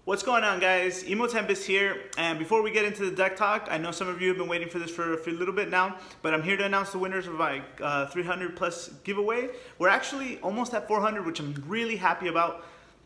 What's going on, guys? Emo Tempest here, and before we get into the deck talk, I know some of you have been waiting for this for a little bit now, but I'm here to announce the winners of my 300 plus giveaway. We're actually almost at 400, which I'm really happy about.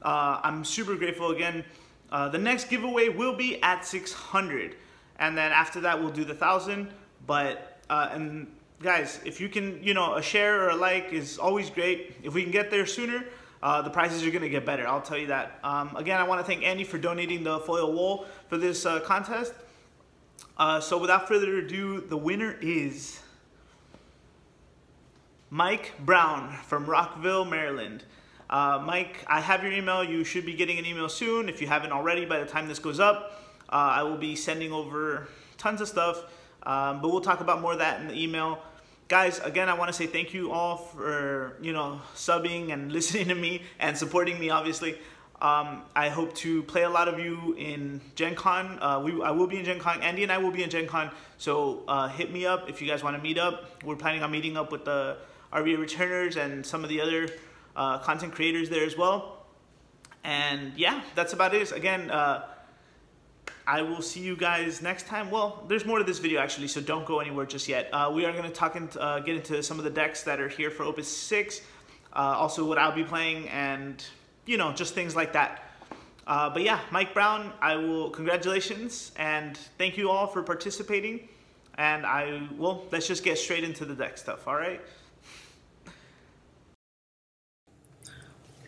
I'm super grateful again. The next giveaway will be at 600, and then after that we'll do the 1,000. But and guys, if you can, a share or a like is always great. If we can get there sooner, the prizes are going to get better, I'll tell you that. Again, I want to thank Andy for donating the foil wool for this contest. So without further ado, the winner is Mike Brown from Rockville, Maryland. Mike, I have your email. You should be getting an email soon. If you haven't already, by the time this goes up, I will be sending over tons of stuff, but we'll talk about more of that in the email. Guys, again, I want to say thank you all for, subbing and listening to me and supporting me, obviously. I hope to play a lot of you in Gen Con. I will be in Gen Con. Andy and I will be in Gen Con. So hit me up if you guys want to meet up. We're planning on meeting up with the RVA returners and some of the other content creators there as well. And yeah, that's about it. Again, I will see you guys next time. Well, there's more to this video actually, so don't go anywhere just yet. We are going to talk and get into some of the decks that are here for Opus 6, also what I'll be playing, and just things like that. But yeah, Mike Brown, congratulations, and thank you all for participating. And let's just get straight into the deck stuff, all right?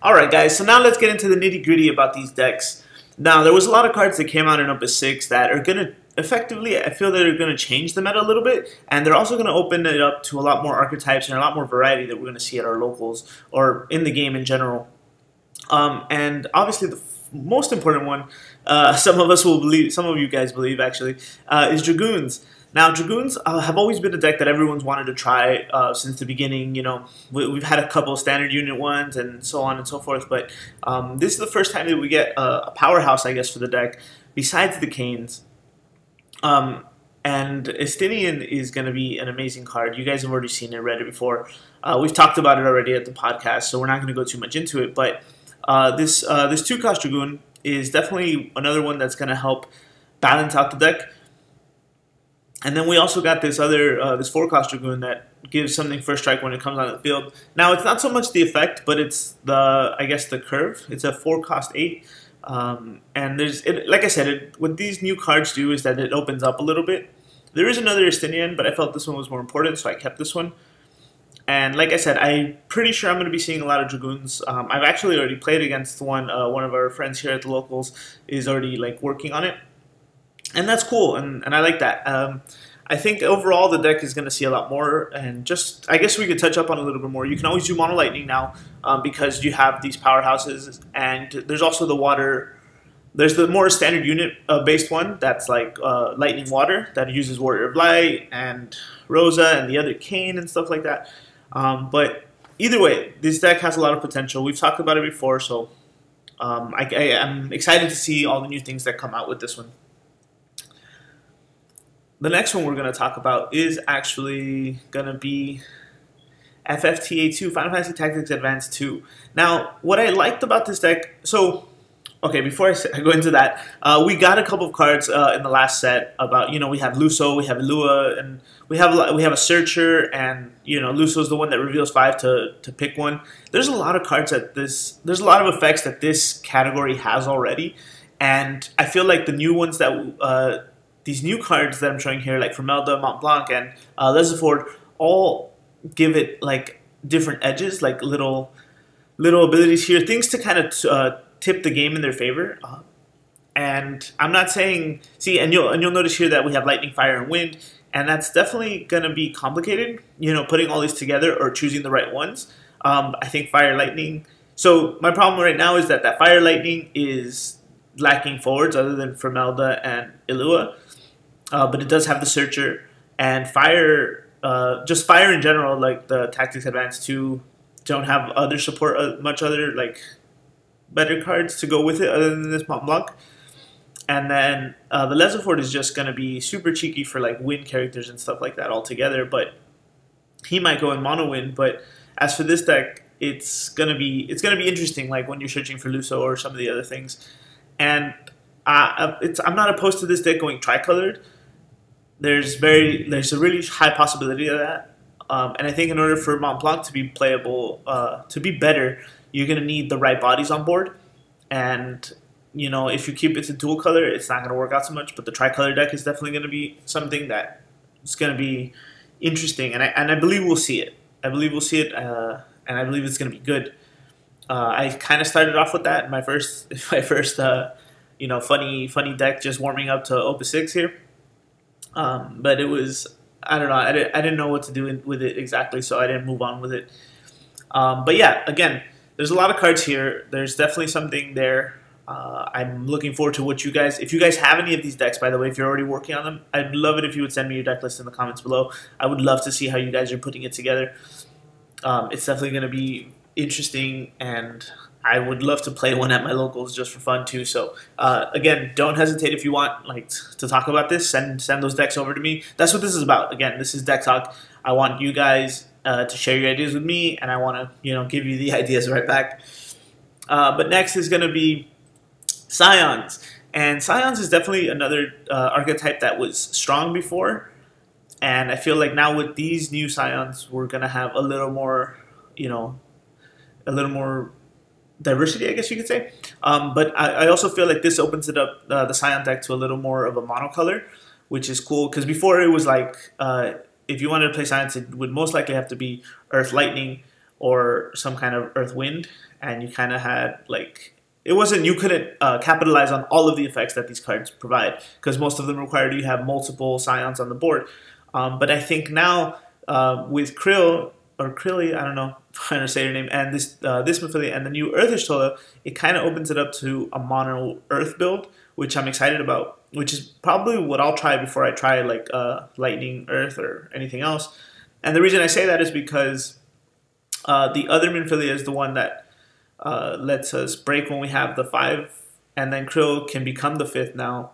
All right, guys, so now let's get into the nitty-gritty about these decks. Now, there was a lot of cards that came out in Opus 6 that are going to effectively, I feel they're going to change the meta a little bit, and they're also going to open it up to a lot more archetypes and a lot more variety that we're going to see at our locals or in the game in general. And obviously the most important one, some of you guys believe actually, is Dragoons. Now, Dragoons have always been a deck that everyone's wanted to try since the beginning. We've had a couple of standard unit ones and so on and so forth, but this is the first time that we get a powerhouse, I guess, for the deck, besides the Canes. And Estinian is going to be an amazing card. You guys have already seen it, read it before. We've talked about it already at the podcast, so we're not going to go too much into it, but this 2-cost Dragoon is definitely another one that's going to help balance out the deck. And then we also got this other, this 4-cost Dragoon that gives something first strike when it comes on the field. Now, it's not so much the effect, but it's I guess the curve. It's a 4-cost 8. And like I said, what these new cards do is that it opens up a little bit. There is another Estinian, but I felt this one was more important, so I kept this one. And like I said, I'm pretty sure I'm going to be seeing a lot of Dragoons. I've actually already played against one. One of our friends here at the locals is already working on it. And that's cool, and I like that. I think overall the deck is going to see a lot more, and I guess we could touch up on a little bit more. You can always do Mono Lightning now because you have these powerhouses, and there's also the water. There's the more standard unit based one that's like Lightning Water that uses Warrior of Light and Rosa and the other Cane and stuff like that. But either way, this deck has a lot of potential. We've talked about it before, so I'm excited to see all the new things that come out with this one. The next one we're going to talk about is actually going to be FFTA2, Final Fantasy Tactics Advance 2. Now, what I liked about this deck, okay, before I go into that, we got a couple of cards in the last set about, we have Luso, we have Lua, and we have a Searcher, and, Luso's the one that reveals 5 to pick one. There's a lot of cards there's a lot of effects that this category has already, and I feel like the new ones that, these new cards that I'm showing here, like Formelda, Mont Blanc, and Lesaford, all give it different edges, like little abilities here, things to kind of tip the game in their favor. And I'm not saying, and you'll notice here that we have Lightning, Fire, and Wind, and that's definitely going to be complicated, putting all these together or choosing the right ones. I think Fire, Lightning. So my problem right now is that Fire, Lightning is lacking forwards other than Formelda and Ilua. But it does have the Searcher, and Fire, just Fire in general, like the Tactics Advance 2, don't have other support, much other, better cards to go with it other than this Mont Blanc. And then the Lesaford is just going to be super cheeky for, wind characters and stuff like that altogether, but he might go in mono wind. But as for this deck, it's gonna be interesting, when you're searching for Luso or some of the other things. and I'm not opposed to this deck going tricolored. There's a really high possibility of that, and I think in order for Mont Blanc to be playable, to be better, you're gonna need the right bodies on board, and you know, if you keep it to dual color, it's not gonna work out so much. But the tricolor deck is definitely gonna be something that is gonna be interesting, and I believe we'll see it. I believe we'll see it, and I believe it's gonna be good. I kind of started off with that my first you know, funny deck, just warming up to Opus 6 here. But it was, I don't know, I didn't know what to do with it exactly, so I didn't move on with it. But yeah, again, there's a lot of cards here. There's definitely something there. I'm looking forward to what you guys, if you guys have any of these decks, by the way, if you're already working on them, I'd love it if you would send me your deck list in the comments below. I would love to see how you guys are putting it together. It's definitely going to be interesting, and I would love to play one at my locals just for fun too. So again, don't hesitate if you want to talk about this. Send those decks over to me. That's what this is about. Again, this is deck talk. I want you guys to share your ideas with me, and I want to give you the ideas right back. But next is going to be Scions, and Scions is definitely another archetype that was strong before, and I feel like now with these new Scions, we're going to have a little more, a little more diversity, I guess you could say. But I also feel like this opens it up, the Scion deck, to a little more of a monocolor, which is cool, because before it was like, if you wanted to play Scions, it would most likely have to be Earth Lightning or some kind of Earth Wind, and you kind of had like, you couldn't capitalize on all of the effects that these cards provide, because most of them required you have multiple Scions on the board. But I think now with Krill, or Krilly, I don't know how to say her name, and this Mephilia and the new Earth Y'shtola, it kind of opens it up to a mono Earth build, which I'm excited about, which is probably what I'll try before I try like Lightning Earth or anything else. And the reason I say that is because the other Mephilia is the one that lets us break when we have the 5, and then Krill can become the 5th now,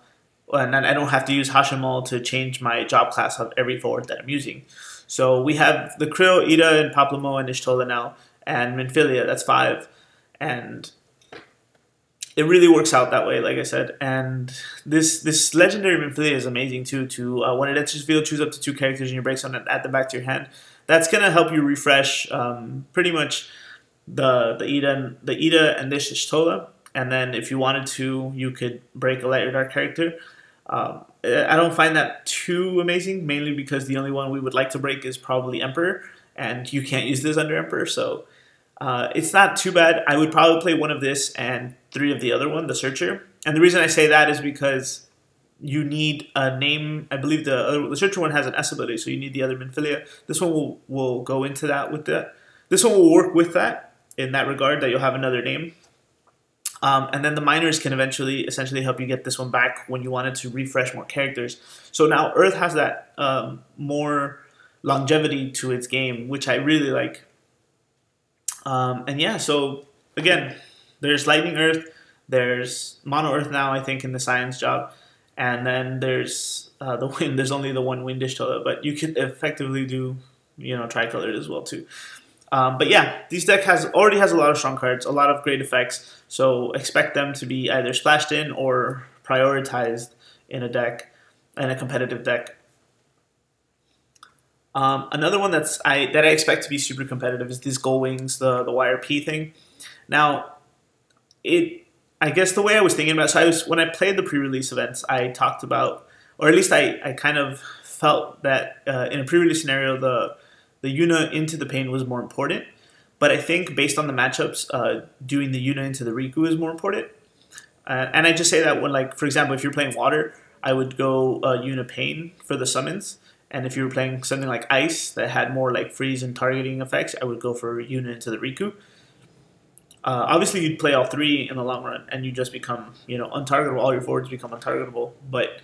and then I don't have to use Hashimol to change my job class of every forward that I'm using. So we have the Krill, Ida, and Paplamo, and Y'shtola now, and Mephilia, that's 5. And it really works out that way, like I said. And this legendary Mephilia is amazing too. When it enters field, choose up to 2 characters in your break zone and add them back to your hand. That's gonna help you refresh pretty much the Ida and this Y'shtola. And then if you wanted to, you could break a light or dark character. I don't find that too amazing, mainly because the only one we would like to break is probably Emperor, and you can't use this under Emperor, so it's not too bad. I would probably play one of this and 3 of the other one, the Searcher. And the reason I say that is because you need a name. I believe the Searcher one has an S ability, so you need the other Mephilia. This one will go into that with that. This one will work with that in that regard, that you'll have another name. And then the miners can eventually essentially help you get this one back when you wanted to refresh more characters. So now Earth has that more longevity to its game, which I really like. And yeah, so again, there's Lightning Earth, there's Mono Earth now, I think, in the Science job, and then there's the Wind. There's only the one Wind Y'shtola, but you could effectively do, tricolored as well too. But yeah, this deck already has a lot of strong cards, a lot of great effects, so expect them to be either splashed in or prioritized in a deck, in a competitive deck. Another one that I expect to be super competitive is these Gold Wings, the YRP thing. Now, I guess the way I was thinking about it, so when I played the pre-release events, I talked about, or at least I kind of felt that in a pre-release scenario, the Yuna into the Pain was more important, but I think based on the matchups, doing the Yuna into the Riku is more important. And I just say that when, like, for example, if you're playing Water, I would go Yuna Pain for the summons, and if you were playing something like Ice that had more like freeze and targeting effects, I would go for Yuna into the Riku. Obviously, you'd play all 3 in the long run, and you just become, untargetable. All your forwards become untargetable, but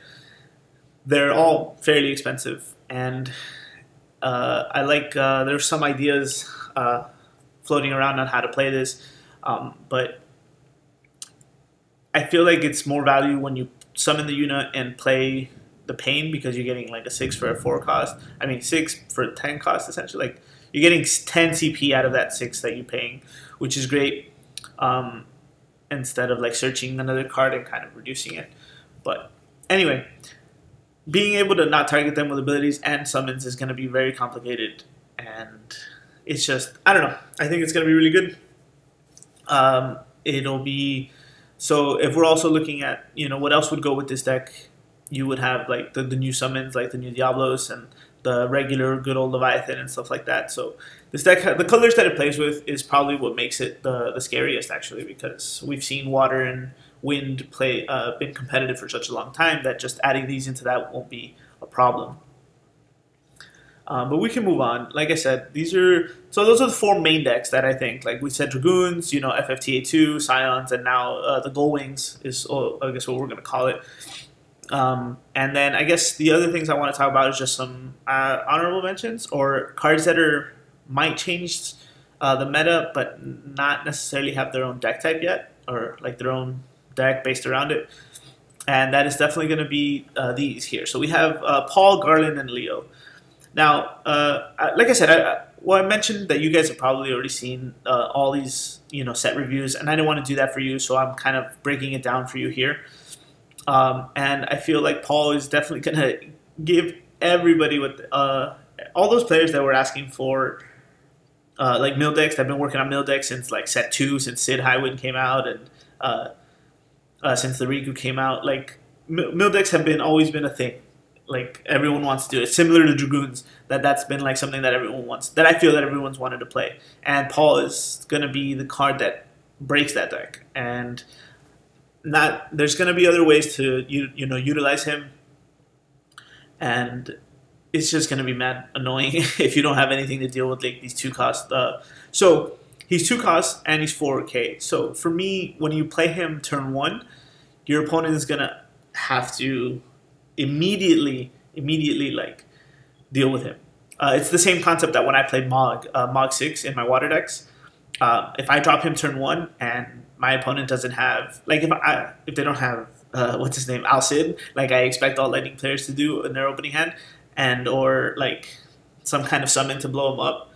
they're all fairly expensive, and I like, there's some ideas floating around on how to play this, but I feel like it's more value when you summon the Yuna and play the Pain, because you're getting like a 6 for a 4 cost. I mean 6 for a 10 cost, essentially. Like, you're getting 10 CP out of that 6 that you're paying, which is great. instead of like searching another card and kind of reducing it. But anyway, being able to not target them with abilities and summons is going to be very complicated, and it's just, I don't know. I think it's going to be really good. It'll be, so if we're also looking at, what else would go with this deck, you would have like the new summons, like the new Diablos and the regular good old Leviathan and stuff like that. So this deck, the colors that it plays with is probably what makes it the scariest, actually, because we've seen water and wind play been competitive for such a long time that just adding these into that won't be a problem. But we can move on. Like I said, those are the 4 main decks that I think, like we said, Dragoons, FFTA2, Scions, and now the Gull Wings is, I guess, what we're going to call it. And then I guess the other things I want to talk about is just some honorable mentions or cards that might change the meta, but not necessarily have their own deck type yet, or like their own deck based around it. And that is definitely going to be these here. So we have Paul, Garland, and Leo. Now, like I said, I mentioned that you guys have probably already seen all these, set reviews, and I didn't want to do that for you, so I'm kind of breaking it down for you here. And I feel like Paul is definitely going to give everybody all those players that were asking for like mill decks. I've been working on mill decks since like set 2, since Sid Highwind came out, and since the Riku came out. Like mill decks have always been a thing. Like everyone wants to do it. Similar to Dragoons, that's been like something that everyone wants. That I feel that everyone's wanted to play. And Paul is going to be the card that breaks that deck. And there's going to be other ways to utilize him. And it's just going to be mad annoying if you don't have anything to deal with like these 2 costs. So he's 2 costs and he's 4K. So for me, when you play him turn 1, your opponent is going to have to immediately like deal with him. It's the same concept that when I played Mog 6 in my water decks. If I drop him turn 1 and my opponent doesn't have, like if they don't have what's his name, Al Cid, like I expect all lightning players to do in their opening hand, and or like some kind of summon to blow him up,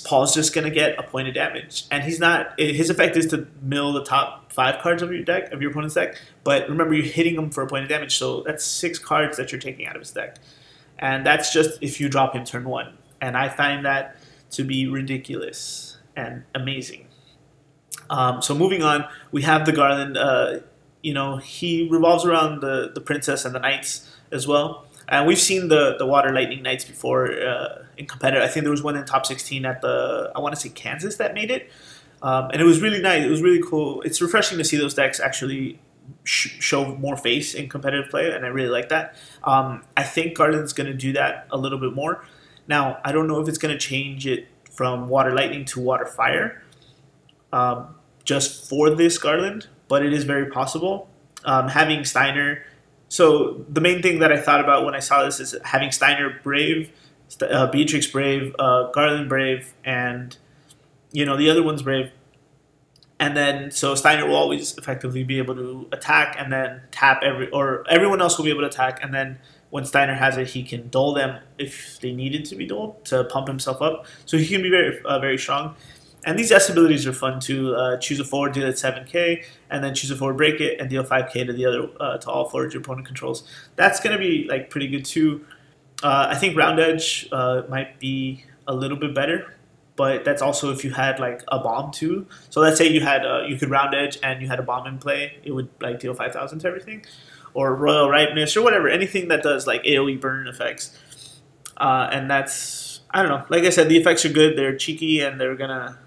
Paul's just gonna get a point of damage, and his effect is to mill the top 5 cards of your opponent's deck. But remember, you're hitting him for a point of damage, so that's 6 cards that you're taking out of his deck, and that's just if you drop him turn 1. And I find that to be ridiculous and amazing. So moving on, we have the Garland. He revolves around the princess and the knights as well. And we've seen the Water Lightning Knights before in competitive. I think there was one in top 16 at I want to say Kansas that made it. And it was really nice. It was really cool. It's refreshing to see those decks actually show more face in competitive play, and I really like that. I think Garland's going to do that a little bit more. Now, I don't know if it's going to change it from Water Lightning to Water Fire just for this Garland, but it is very possible. Having Steiner... So the main thing that I thought about when I saw this is having Steiner Brave, Beatrix Brave, Garland Brave, and the other one's Brave. And then so Steiner will always effectively be able to attack and then tap everyone else will be able to attack, and then when Steiner has it, he can dull them if they needed to be dulled to pump himself up. So he can be very very strong. And these S abilities are fun too. Choose a forward, deal at 7k, and then choose a forward, break it, and deal 5k to the other to all forwards your opponent controls. That's gonna be like pretty good too. I think Round Edge might be a little bit better, but that's also if you had like a bomb too. So let's say you had you could Round Edge and you had a bomb in play, it would like deal 5,000 to everything, or Royal Ripeness or whatever, anything that does like AOE burn effects. And that's, I don't know. Like I said, the effects are good. They're cheeky and they're gonna.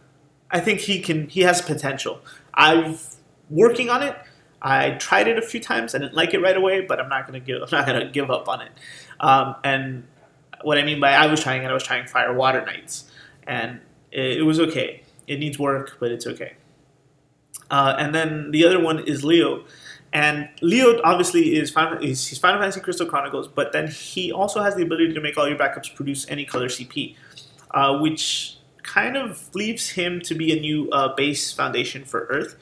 I think he has potential. I've working on it. I tried it a few times. I didn't like it right away, but I'm not gonna give up on it. And what I mean by I was trying Fire Water Knights, and it was okay. It needs work, but it's okay. And then the other one is Leo, and Leo obviously he's Final Fantasy Crystal Chronicles, but then he also has the ability to make all your backups produce any color CP, which kind of leaves him to be a new base foundation for Earth,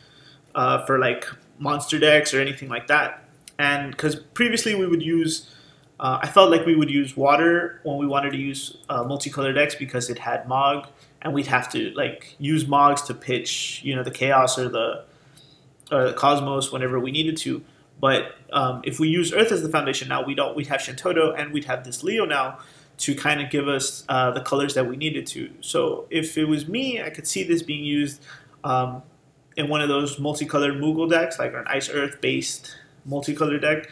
for like monster decks or anything like that. And because previously we would use, I felt like we would use water when we wanted to use multicolor decks because it had Mog, and we'd have to like use Mogs to pitch, the Chaos or the Cosmos whenever we needed to. But if we use Earth as the foundation now, we'd have Shantoto and we'd have this Leo now to kind of give us the colors that we needed to. So if it was me, I could see this being used in one of those multicolored Moogle decks, like an Ice Earth based multicolor deck,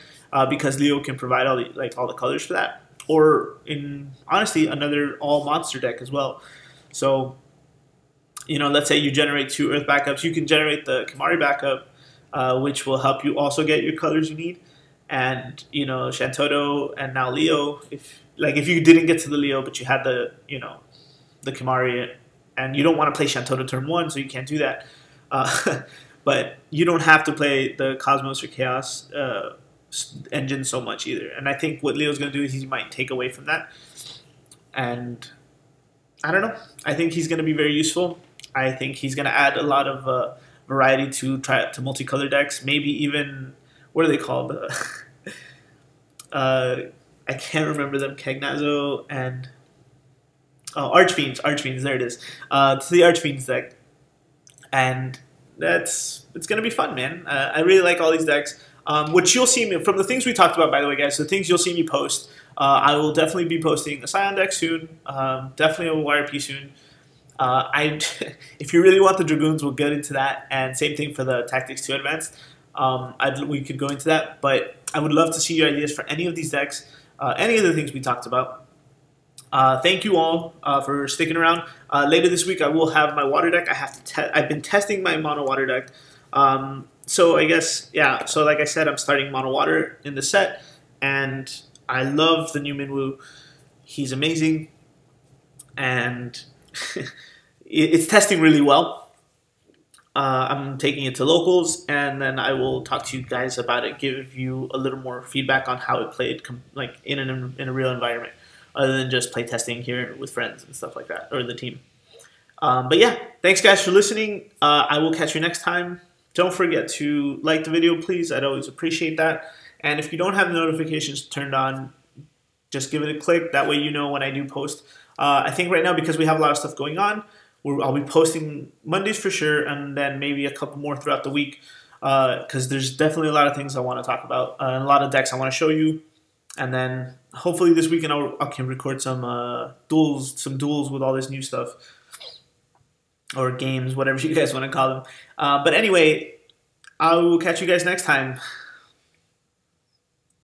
because Leo can provide all the colors for that. Or in honestly another all monster deck as well. So let's say you generate 2 Earth backups, you can generate the Kimari backup, which will help you also get your colors you need. And Shantoto and now Leo, if you didn't get to the Leo but you had the the Kimari, and you don't want to play Shantoto turn 1, so you can't do that. But you don't have to play the Cosmos or Chaos engine so much either. And I think what Leo's going to do is he might take away from that. And I don't know. I think he's going to be very useful. I think he's going to add a lot of variety to multicolor decks. Maybe even, what are they called? I can't remember them. Kagnazo and Archfiends. There it is. To the Archfiends deck, and it's gonna be fun, man. I really like all these decks. Which you'll see me from the things we talked about, by the way, guys. The things you'll see me post. I will definitely be posting a Scion deck soon. Definitely a YRP soon. If you really want the Dragoons, we'll get into that. And same thing for the Tactics 2 Advanced. We could go into that, but I would love to see your ideas for any of these decks, any of the things we talked about. Thank you all for sticking around. Later this week, I will have my water deck. I've been testing my mono water deck. So I guess, yeah. So like I said, I'm starting mono water in the set, and I love the new Minwoo. He's amazing, and it's testing really well. I'm taking it to locals, and then I will talk to you guys about it, give you a little more feedback on how it played, like in a real environment, other than just play testing here with friends and stuff like that, or the team. But yeah, thanks guys for listening. I will catch you next time. Don't forget to like the video, please. I'd always appreciate that. And if you don't have the notifications turned on, just give it a click. That way you know when I do post. I think right now, because we have a lot of stuff going on, I'll be posting Mondays for sure, and then maybe a couple more throughout the week, because there's definitely a lot of things I want to talk about, and a lot of decks I want to show you. And then hopefully this weekend I can record some duels with all this new stuff, or games, whatever you guys want to call them. But anyway, I will catch you guys next time.